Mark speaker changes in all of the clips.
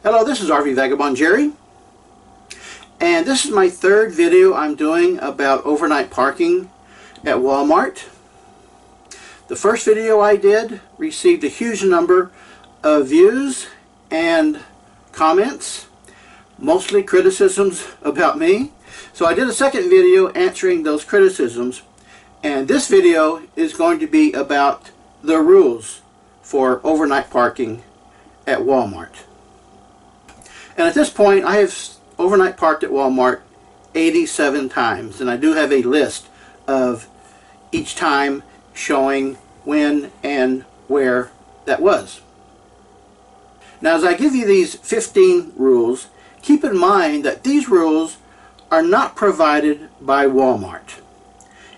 Speaker 1: Hello, this is RV Vagabond Jerry, and this is my third video I'm doing about overnight parking at Walmart. The first video I did received a huge number of views and comments, mostly criticisms about me. So I did a second video answering those criticisms, and this video is going to be about the rules for overnight parking at Walmart. And at this point, I have overnight parked at Walmart 87 times, and I do have a list of each time showing when and where that was. Now, as I give you these 15 rules, keep in mind that these rules are not provided by Walmart.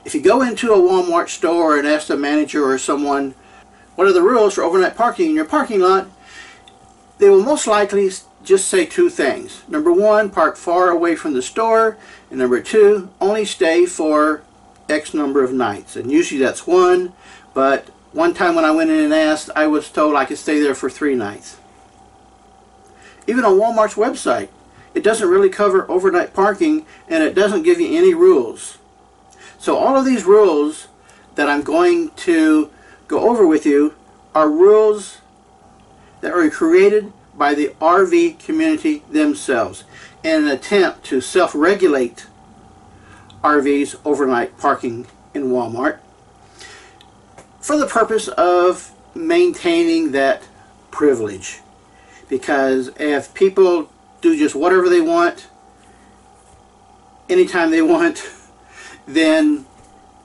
Speaker 1: If you go into a Walmart store and ask the manager or someone, what are the rules for overnight parking in your parking lot, they will most likely just say two things. Number one, park far away from the store, and number two, only stay for X number of nights. And usually that's one, but one time when I went in and asked, I was told I could stay there for 3 nights. Even on Walmart's website, it doesn't really cover overnight parking, and it doesn't give you any rules. So all of these rules that I'm going to go over with you are rules that were created by the RV community themselves in an attempt to self-regulate RVs overnight parking in Walmart for the purpose of maintaining that privilege. Because if people do just whatever they want, anytime they want, then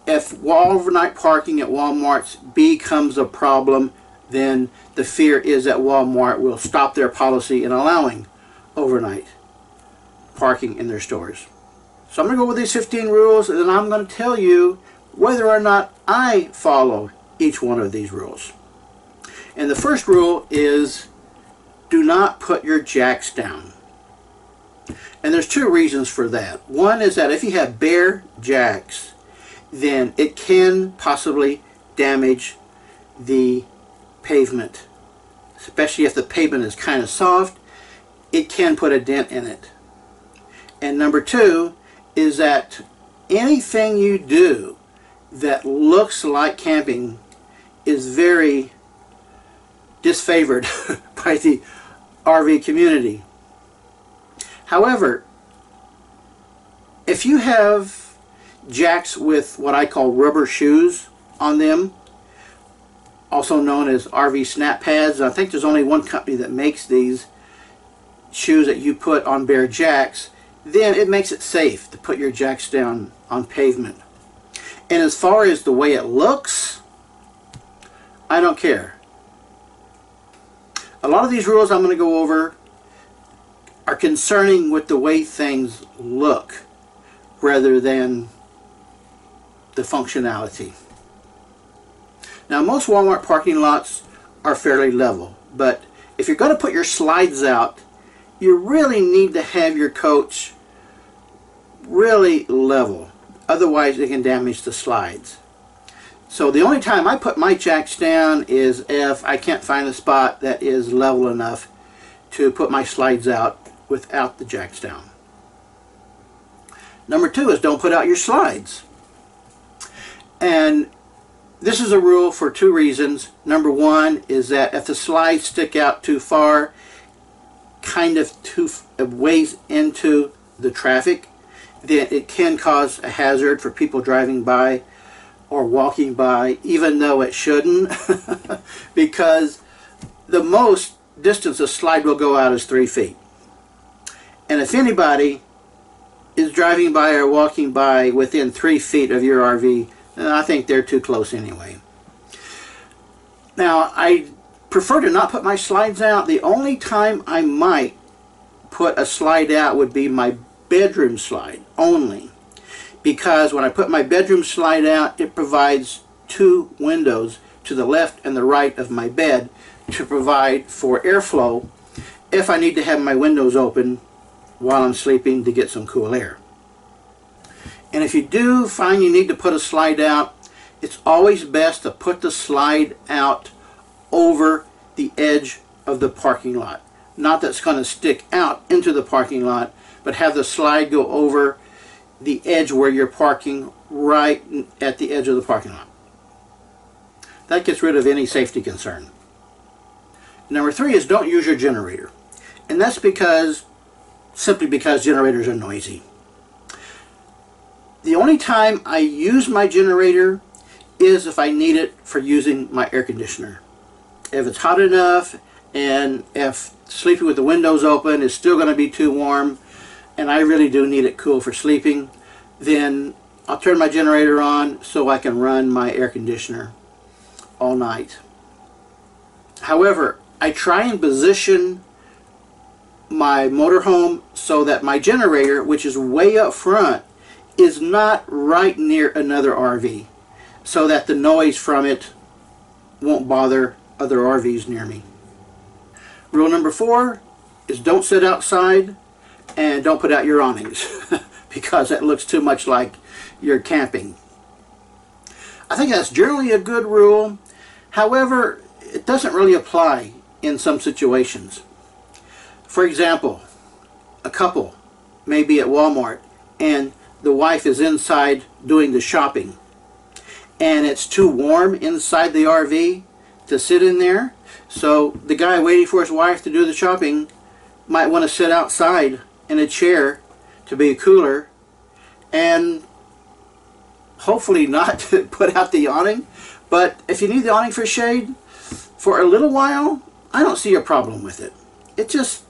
Speaker 1: if overnight parking at Walmart becomes a problem, then the fear is that Walmart will stop their policy in allowing overnight parking in their stores. So I'm going to go with these 15 rules, and then I'm going to tell you whether or not I follow each one of these rules. And the first rule is, do not put your jacks down. And there's two reasons for that. One is that if you have bare jacks, then it can possibly damage the pavement. Especially if the pavement is kind of soft, it can put a dent in it. And number two is that anything you do that looks like camping is very disfavored by the RV community. However, if you have jacks with what I call rubber shoes on them, also known as RV snap pads, I think there's only one company that makes these shoes that you put on bare jacks, then it makes it safe to put your jacks down on pavement. And as far as the way it looks, I don't care. A lot of these rules I'm going to go over are concerning with the way things look rather than the functionality. Now, most Walmart parking lots are fairly level, but if you're going to put your slides out, you really need to have your coach really level. Otherwise, it can damage the slides. So the only time I put my jacks down is if I can't find a spot that is level enough to put my slides out without the jacks down. Number two is don't put out your slides. And this is a rule for two reasons. Number one is that if the slides stick out too far, kind of too ways into the traffic, then it can cause a hazard for people driving by or walking by, even though it shouldn't, because the most distance a slide will go out is 3 feet. And if anybody is driving by or walking by within 3 feet of your RV, I think they're too close anyway. Now, I prefer to not put my slides out. The only time I might put a slide out would be my bedroom slide only. Because when I put my bedroom slide out, it provides 2 windows to the left and the right of my bed to provide for airflow if I need to have my windows open while I'm sleeping to get some cool air. And if you do find you need to put a slide out, it's always best to put the slide out over the edge of the parking lot. not that's going to stick out into the parking lot, but have the slide go over the edge where you're parking, right at the edge of the parking lot. That gets rid of any safety concern. Number 3 is don't use your generator. And that's simply because generators are noisy. The only time I use my generator is if I need it for using my air conditioner. If it's hot enough, and if sleeping with the windows open is still going to be too warm, and I really do need it cool for sleeping, then I'll turn my generator on so I can run my air conditioner all night. However, I try and position my motorhome so that my generator, which is way up front, is not right near another RV, so that the noise from it won't bother other RVs near me. Rule number 4 is don't sit outside and don't put out your awnings because that looks too much like you're camping. I think that's generally a good rule. However, it doesn't really apply in some situations. For example, a couple may be at Walmart and the wife is inside doing the shopping, and it's too warm inside the RV to sit in there, so the guy waiting for his wife to do the shopping might want to sit outside in a chair to be cooler, and hopefully not put out the awning. But if you need the awning for shade for a little while, I don't see a problem with it. It just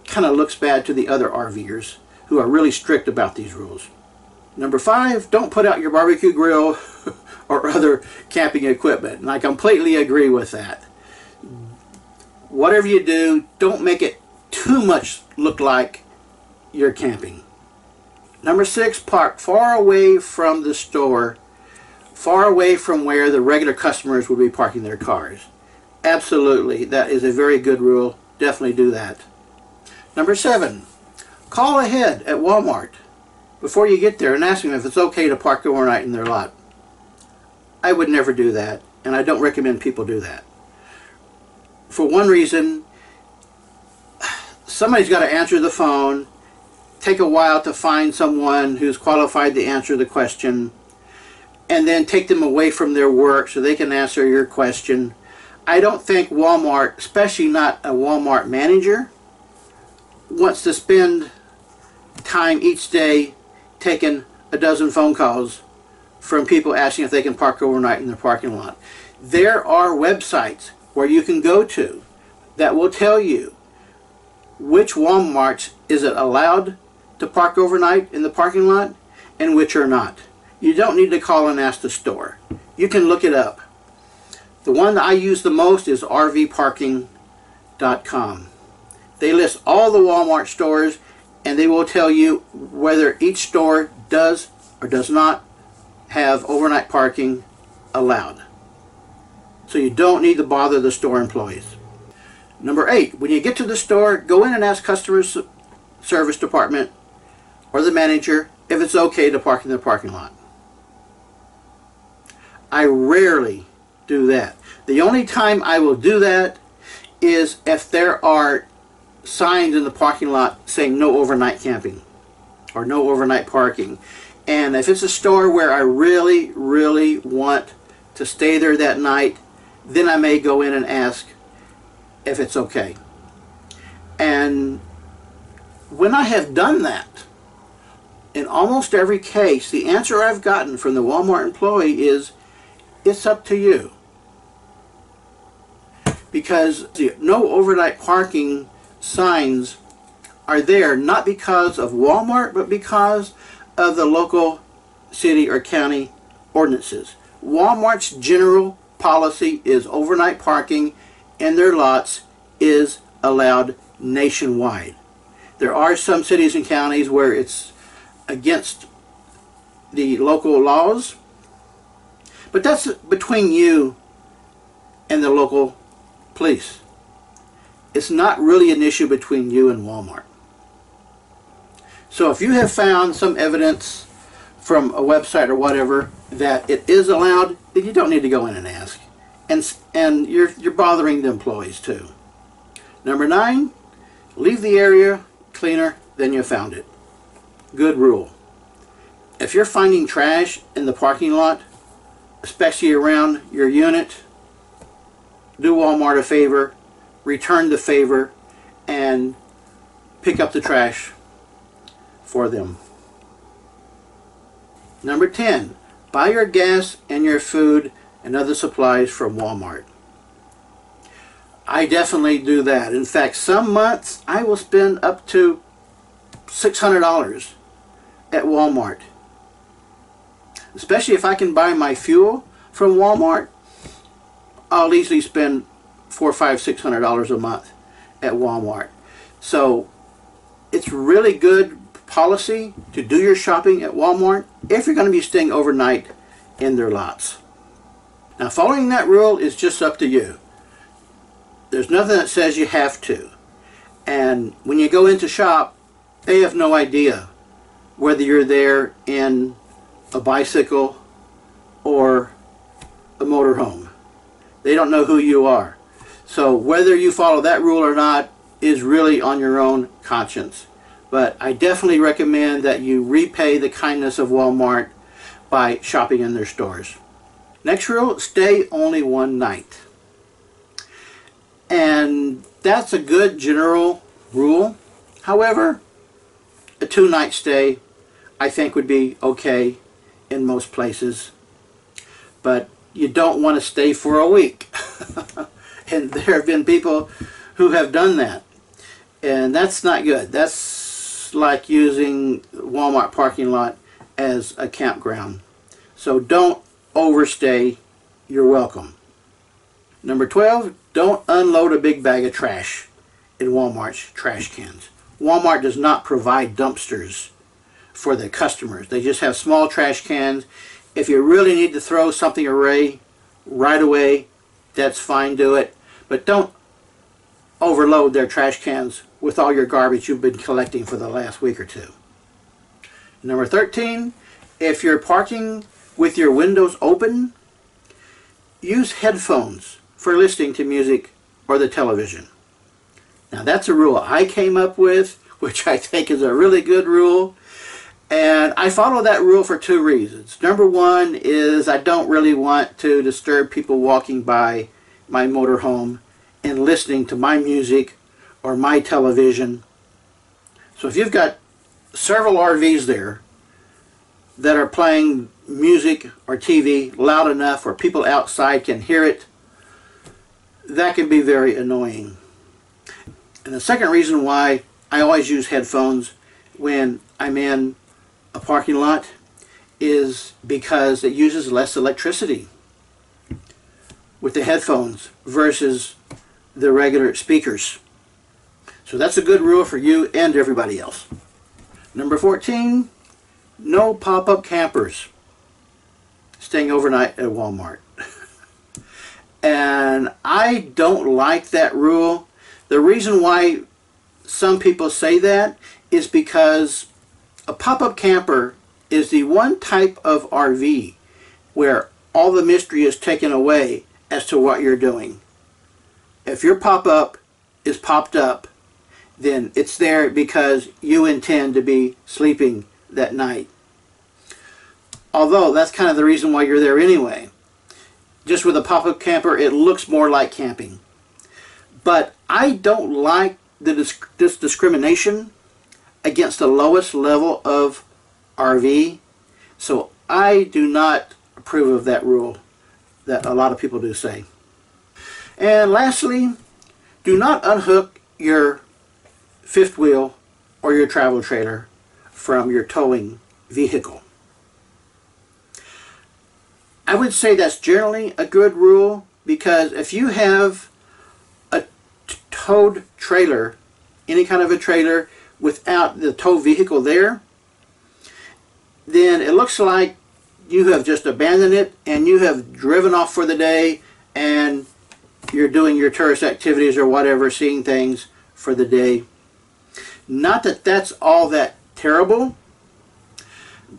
Speaker 1: kind of looks bad to the other RVers who are really strict about these rules. Number 5, don't put out your barbecue grill or other camping equipment. And I completely agree with that. Whatever you do, don't make it too much look like you're camping. Number 6, park far away from the store, far away from where the regular customers would be parking their cars. Absolutely, that is a very good rule. Definitely do that. Number 7, call ahead at Walmart before you get there and ask them if it's okay to park overnight in their lot. I would never do that, and I don't recommend people do that. For one reason, somebody's got to answer the phone, take a while to find someone who's qualified to answer the question, and then take them away from their work so they can answer your question. I don't think Walmart, especially not a Walmart manager, wants to spend time each day taking a dozen phone calls from people asking if they can park overnight in their parking lot. There are websites where you can go to that will tell you which Walmarts is it allowed to park overnight in the parking lot and which are not. You don't need to call and ask the store. You can look it up. The one that I use the most is rvparking.com. They list all the Walmart stores, and they will tell you whether each store does or does not have overnight parking allowed. So you don't need to bother the store employees. Number 8, when you get to the store, go in and ask customer service department or the manager if it's okay to park in the parking lot. I rarely do that. The only time I will do that is if there are signs in the parking lot saying no overnight camping or no overnight parking. And if it's a store where I really, really want to stay there that night, then I may go in and ask if it's okay. And when I have done that, in almost every case, the answer I've gotten from the Walmart employee is, it's up to you. Because the no overnight parking signs are there not because of Walmart, but because of the local city or county ordinances. Walmart's general policy is overnight parking in their lots is allowed nationwide. There are some cities and counties where it's against the local laws, but that's between you and the local police. It's not really an issue between you and Walmart. So if you have found some evidence from a website or whatever that it is allowed, then you don't need to go in and ask. And you're bothering the employees too. Number 9, leave the area cleaner than you found it. Good rule. If you're finding trash in the parking lot, especially around your unit, do Walmart a favor, return the favor, and pick up the trash for them. Number 10, buy your gas and your food and other supplies from Walmart. I definitely do that. In fact, some months I will spend up to $600 at Walmart. Especially if I can buy my fuel from Walmart, I'll easily spend $400, $500, $600 a month at Walmart. So it's really good policy to do your shopping at Walmart if you're going to be staying overnight in their lots. Now, following that rule is just up to you. There's nothing that says you have to. And when you go into shop, they have no idea whether you're there in a bicycle or a motorhome. They don't know who you are. So whether you follow that rule or not is really on your own conscience. But I definitely recommend that you repay the kindness of Walmart by shopping in their stores. Next rule, stay only one night. And that's a good general rule. However, a 2-night stay I think would be okay in most places. But you don't want to stay for a week. And there have been people who have done that. And that's not good. That's like using Walmart parking lot as a campground. So don't overstay your welcome. Number 12, don't unload a big bag of trash in Walmart's trash cans. Walmart does not provide dumpsters for the customers. They just have small trash cans. If you really need to throw something away right away, that's fine, do it. But don't overload their trash cans with all your garbage you've been collecting for the last week or two. Number 13, if you're parking with your windows open, use headphones for listening to music or the television. Now that's a rule I came up with, which I think is a really good rule. And I follow that rule for 2 reasons. Number 1 is I don't really want to disturb people walking by my motorhome and listening to my music or my television. So if you've got several RVs there that are playing music or TV loud enough where people outside can hear it, that can be very annoying. And the second reason why I always use headphones when I'm in a parking lot is because it uses less electricity with the headphones versus the regular speakers. So that's a good rule for you and everybody else. Number 14, no pop-up campers staying overnight at Walmart. And I don't like that rule. The reason why some people say that is because a pop-up camper is the one type of RV where all the mystery is taken away as to what you're doing. If your pop-up is popped up, then it's there because you intend to be sleeping that night. Although that's kind of the reason why you're there anyway. Just with a pop-up camper, it looks more like camping. But I don't like this discrimination against the lowest level of RV. So I do not approve of that rule that a lot of people do say. And lastly, do not unhook your fifth wheel or your travel trailer from your towing vehicle. I would say that's generally a good rule, because if you have a towed trailer, any kind of a trailer without the tow vehicle there, then it looks like you have just abandoned it and you have driven off for the day and you're doing your tourist activities or whatever, seeing things for the day. Not that that's all that terrible,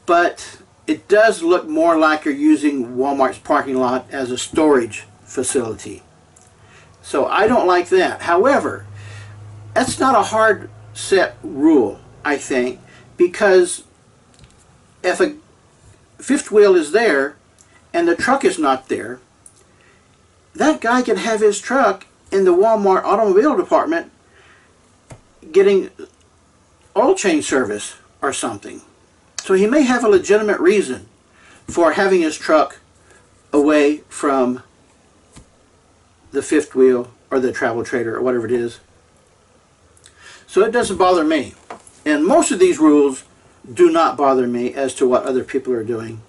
Speaker 1: but it does look more like you're using Walmart's parking lot as a storage facility. So I don't like that. However, That's not a hard set rule, I think, because if a fifth wheel is there and the truck is not there, that guy can have his truck in the Walmart automobile department getting oil change service or something. So he may have a legitimate reason for having his truck away from the fifth wheel or the travel trailer or whatever it is. So it doesn't bother me. And most of these rules do not bother me as to what other people are doing.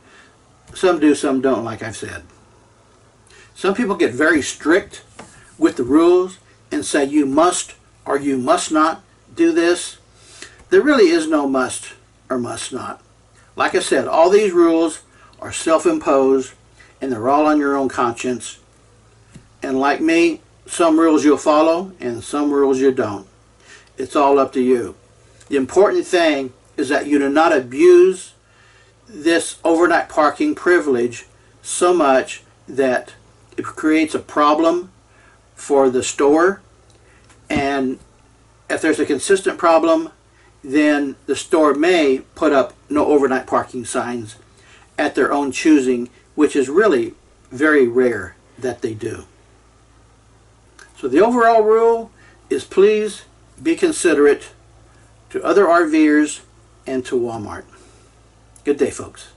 Speaker 1: Some do, some don't, like I've said. Some people get very strict with the rules and say you must or you must not do this. There really is no must or must not. Like I said, all these rules are self-imposed and they're all on your own conscience. And like me, some rules you'll follow and some rules you don't. It's all up to you. The important thing is that you do not abuse this overnight parking privilege so much that it creates a problem for the store, and if there's a consistent problem, then the store may put up no overnight parking signs at their own choosing, which is really very rare that they do. So the overall rule is please be considerate to other RVers and to Walmart. Good day, folks.